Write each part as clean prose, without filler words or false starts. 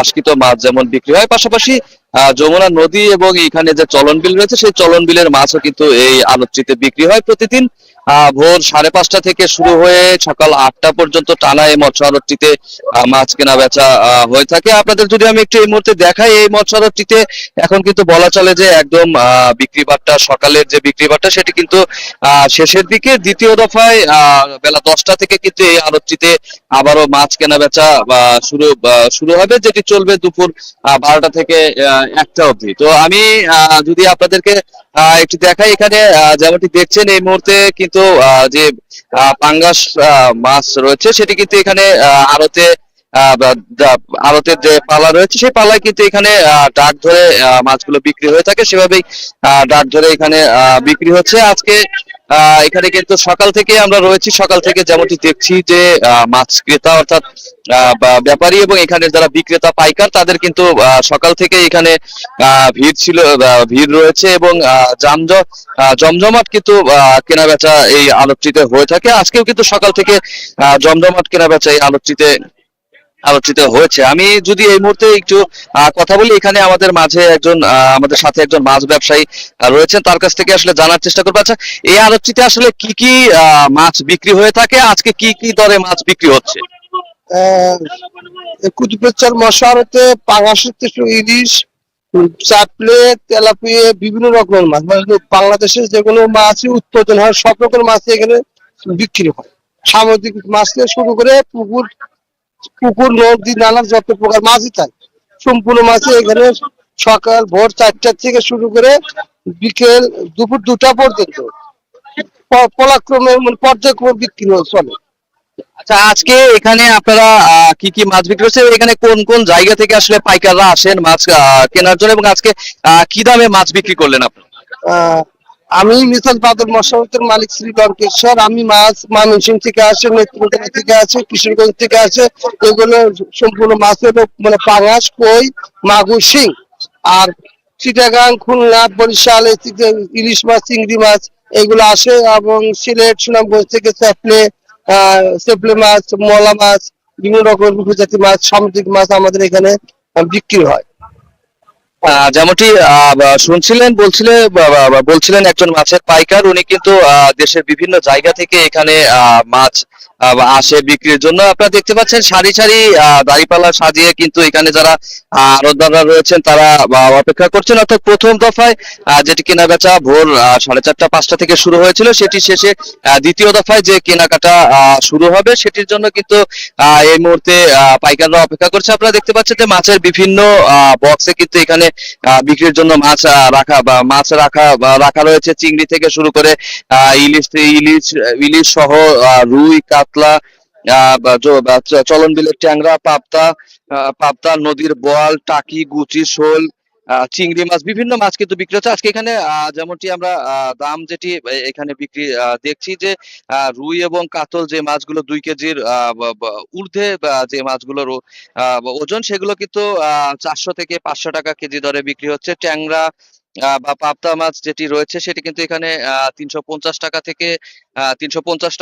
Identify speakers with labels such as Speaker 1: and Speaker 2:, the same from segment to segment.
Speaker 1: আশকিত মাছ যেমন বিক্রি হয়, পাশাপাশি যমুনা নদী এবং এখানে যে চলন বিল রয়েছে সেই চলন বিলের মাছও কিন্তু এই আড়তটিতে বিক্রি হয় প্রতিদিন। ভোর 5:30 থেকে শুরু হয়ে সকাল 8টা পর্যন্ত টানা এই মৎস্য আড়তটিতে মাছ কেনা বেচা হয়ে থাকে। আপনাদের যদি আমি একটু এই মুহূর্তে দেখাই, এই মৎস্য আড়তটিতে এখন কিন্তু বলা চলে যে একদম বিক্রি বাট্টা, সকালের যে বিক্রি বাট্টা সেটি কিন্তু শেষের দিকে। দ্বিতীয় দফায় বেলা 10টা থেকে কিন্তু এই আড়তটিতে আবারও মাছ কেনা বেচা শুরু হবে, যেটি চলবে দুপুর 12টা থেকে 1টা অবধি। তো আমি যদি আপনাদেরকে একটু দেখাই, এখানে যেমনটি দেখছেন এই মুহূর্তে কিন্তু যে পাঙ্গাস মাছ রয়েছে সেটি কিন্তু এখানে আড়তে আড়তের যে পালা রয়েছে সেই পালায় কিন্তু এখানে ডাক ধরে মাছগুলো বিক্রি হয়ে থাকে, সেভাবেই ডাক ধরে এখানে বিক্রি হচ্ছে আজকে। এখানে কিন্তু সকাল থেকে আমরা রয়েছি, সকাল থেকে যেমনটি দেখছি যে মাছ ক্রেতা অর্থাৎ ব্যাপারী এবং এখানে যারা বিক্রেতা পাইকার তাদের কিন্তু সকাল থেকে এখানে ভিড় ছিল, ভিড় রয়েছে এবং জমজমাট কিন্তু কেনা বেচা এই আড়তটিতে হয়ে থাকে। আজকেও কিন্তু সকাল থেকে জমজমাট কেনা বেচা এই আলোচিত হয়েছে। আমি যদি এই মুহূর্তে একটু কথা বলি, এখানে আমাদের সাথে একজন মাছ ব্যবসায়ী রয়েছেন, তার কাছ থেকে আসলে জানার চেষ্টা করবো। আচ্ছা, এই আলোচিতে আসলে কি কি মাছ বিক্রি হয়ে থাকে, আজকে কি কি দরে মাছ বিক্রি হচ্ছে?
Speaker 2: কুতুবের মশারতে পাঙাশের থেকে ইলিশ, চাপলে, তেলাপিয়া, বিভিন্ন রকমের মাছ, মানে বাংলাদেশের যেগুলো মাছ উৎপাদন হয় সব রকমের মাছ এখানে বিক্রি হয়। সামুদ্রিক মাছ থেকে শুরু করে পুকুর পুকুর নদী নালার যত প্রকার মাছই থাকে সম্পূর্ণ মাছই এখানে সকাল ভোর 4টা থেকে শুরু করে বিকেল দুপুর 2টা পর্যন্ত পলাক্রমে মানে পর্যায়ক্রমে বিক্রি চলে।
Speaker 1: আচ্ছা, আজকে এখানে আপনারা কি কি মাছ বিক্রি হচ্ছে, এখানে কোন কোন জায়গা থেকে আসলে পাইকাররা আসেন মাছ কেনার জন্য, এবং আজকে কি দামে মাছ বিক্রি করলেন আপনি?
Speaker 2: আহ আমি মিসাল বাদল মশারতের মালিক শ্রী লঙ্কেশ্বর। আমি মাছ ময়মনসিংহ থেকে আসে, নেত্রকোনা থেকে আসে, কিশোরগঞ্জ থেকে আসে। এগুলো সম্পূর্ণ মাছ হলো মানে পাঙাশ, কই, মাগুর, শিং। আর চিটাগাং, খুলনা, বরিশাল এই থেকে ইলিশ মাছ, চিংড়ি মাছ এগুলো আসে। এবং সিলেট, সুনামগঞ্জ থেকে চেপলে মাছ, মলা মাছ, বিভিন্ন রকমের উপজাতি মাছ, সামুদ্রিক মাছ আমাদের এখানে বিক্রি হয়।
Speaker 1: যেমনটি বলছিলেন একজন মাছের পাইকার, উনি কিন্তু দেশের বিভিন্ন জায়গা থেকে এখানে মাছ আসে বিক্রির জন্য। আপনারা দেখতে পাচ্ছেন সারি সারি দাঁড়িপাল্লা সাজিয়ে কিন্তু এখানে যারা আড়তদাররা রয়েছেন তারা অপেক্ষা করছেন, অর্থাৎ প্রথম দফায় যেটি কেনা বেচা ভোর 4:30-5টা থেকে শুরু হয়েছিল সেটি শেষে দ্বিতীয় দফায় যে কেনাকাটা শুরু হবে সেটির জন্য কিন্তু এই মুহূর্তে পাইকাররা অপেক্ষা করছে। আপনারা দেখতে পাচ্ছেন যে মাছের বিভিন্ন বক্সে কিন্তু এখানে বিক্রির জন্য মাছ রাখা রয়েছে, চিংড়ি থেকে শুরু করে ইলিশ ইলিশ ইলিশ সহ রুই, কাতলা, চলন বিলের ট্যাংরা, পাবদা, নদীর বোয়াল, টাকি, গুচি, শোল, চিংড়ি মাছ, বিভিন্ন মাছ কিন্তু বিক্রি হচ্ছে আজকে এখানে। যেমনটি আমরা দাম যেটি এখানে বিক্রি দেখছি যে রুই এবং কাতল যে মাছগুলো 2 কেজির ঊর্ধ্বে যে মাছগুলোর ওজন, সেগুলো কিন্তু 400 থেকে 500 টাকা কেজি দরে বিক্রি হচ্ছে। ট্যাংরা বা পাবদা মাছ যেটি রয়েছে সেটি কিন্তু এখানে 350 টাকা থেকে 350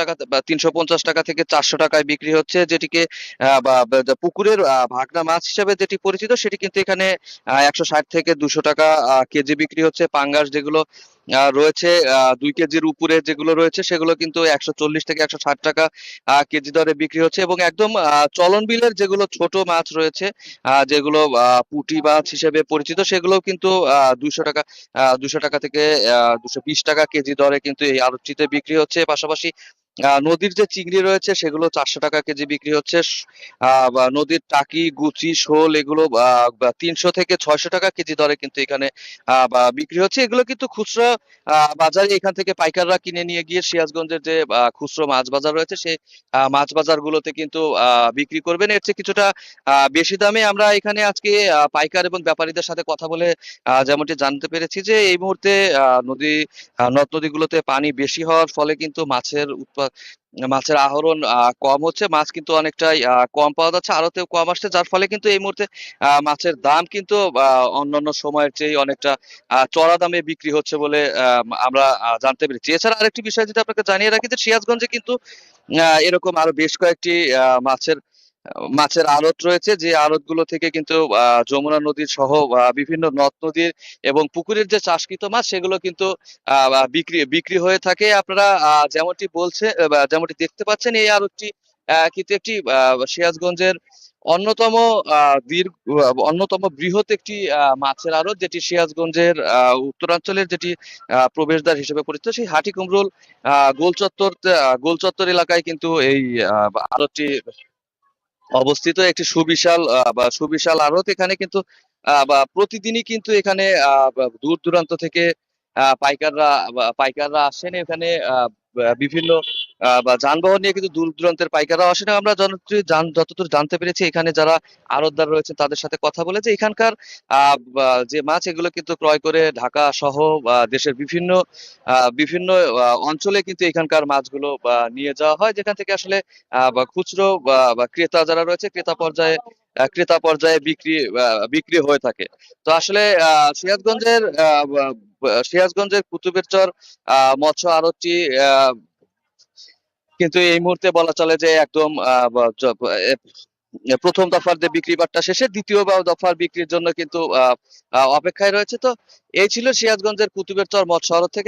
Speaker 1: টাকা থেকে 400 টাকায় বিক্রি হচ্ছে, যেটিকে পুকুরের ভাগনা মাছ হিসেবে যেটি পরিচিত সেটি কিন্তু এখানে 160 থেকে 200 টাকা কেজি বিক্রি হচ্ছে। পাঙ্গাস যেগুলো রয়েছে 2 কেজির উপরে যেগুলো রয়েছে সেগুলো কিন্তু 140 থেকে 160 টাকা কেজি দরে বিক্রি হচ্ছে, এবং একদম চলন বিলের যেগুলো ছোট মাছ রয়েছে যেগুলো পুঁটি মাছ হিসেবে পরিচিত সেগুলো কিন্তু 200 টাকা থেকে 220 টাকা কেজি দরে কিন্তু এই আড়তটিতে বিক্রি হচ্ছে। পাশাপাশি নদীর যে চিংড়ি রয়েছে সেগুলো 400 টাকা কেজি বিক্রি হচ্ছে। বা নদীর টাকি, গুচি, শোল এগুলো 300 থেকে 600 টাকা কেজি দরে কিন্তু এখানে বিক্রি হচ্ছে। এগুলো কিন্তু খুচরা বাজারে এখান থেকে পাইকাররা কিনে নিয়ে গিয়ে সিরাজগঞ্জের যে খুচরো মাছ বাজার রয়েছে সেই মাছ বাজারগুলোতে কিন্তু বিক্রি করবেন। এর চেয়ে কিছুটা বেশি দামে আমরা এখানে আজকে পাইকার এবং ব্যাপারীদের সাথে কথা বলে যেমনটি জানতে পেরেছি যে এই মুহূর্তে নদ নদীগুলোতে পানি বেশি হওয়ার ফলে কিন্তু মাছের আহরণ কম হচ্ছে, মাছ কিন্তু অনেকটাই কম পাওয়া যাচ্ছে, আড়তেও কম আসছে, যার ফলে কিন্তু এই মুহূর্তে মাছের দাম কিন্তু অন্যান্য সময়ের চেয়ে অনেকটা চড়া দামে বিক্রি হচ্ছে বলে আমরা জানতে পেরেছি। এছাড়া আরেকটি বিষয় যদি আপনাকে জানিয়ে রাখি যে সিরাজগঞ্জে কিন্তু এরকম আরো বেশ কয়েকটি মাছের মাছের আড়ত রয়েছে, যে আড়তগুলো থেকে কিন্তু যমুনা নদীর সহ বিভিন্ন নদ নদীর এবং পুকুরের যে চাষকৃত মাছ সেগুলো কিন্তু বিক্রি বিক্রি হয়ে থাকে। আপনারা যেমনটি বলছে যেমনটি দেখতে পাচ্ছেন, এই আড়তটি কিন্তু একটি সিরাজগঞ্জের অন্যতম অন্যতম বৃহৎ একটি মাছের আড়ত, যেটি সিরাজগঞ্জের উত্তরাঞ্চলের যেটি প্রবেশদ্বার হিসেবে পরিচিত। সেই হাটি কুমরুল গোলচত্বর এলাকায় কিন্তু এই আড়তটি অবস্থিত, একটি সুবিশাল সুবিশাল আড়ত। এখানে কিন্তু প্রতিদিনই কিন্তু এখানে দূর দূরান্ত থেকে পাইকাররা আসেন এখানে, বিভিন্ন যানবাহন নিয়ে কিন্তু দূর দূরান্তের পাইকাররা আসেন। আমরা যতদূর জানতে পেরেছি, এখানে যারা আড়তদার রয়েছেন তাদের সাথে কথা বলে, যে এখানকার যে মাছ এগুলো কিন্তু ক্রয় করে ঢাকা সহ দেশের বিভিন্ন বিভিন্ন অঞ্চলে কিন্তু এখানকার মাছগুলো নিয়ে যাওয়া হয়, যেখান থেকে আসলে বা খুচরো বা ক্রেতা যারা রয়েছে ক্রেতা পর্যায়ে বিক্রি হয়ে থাকে। তো আসলে সিরাজগঞ্জের কুতুবের চর মৎস্য আড়তটি কিন্তু এই মুহূর্তে বলা চলে যে একদম প্রথম দফার যে বিক্রি বাট্টা শেষে দ্বিতীয় দফার বিক্রির জন্য কিন্তু অপেক্ষায় রয়েছে। তো এই ছিল সিরাজগঞ্জের কুতুবের চর মৎস্য আড়ত থেকে।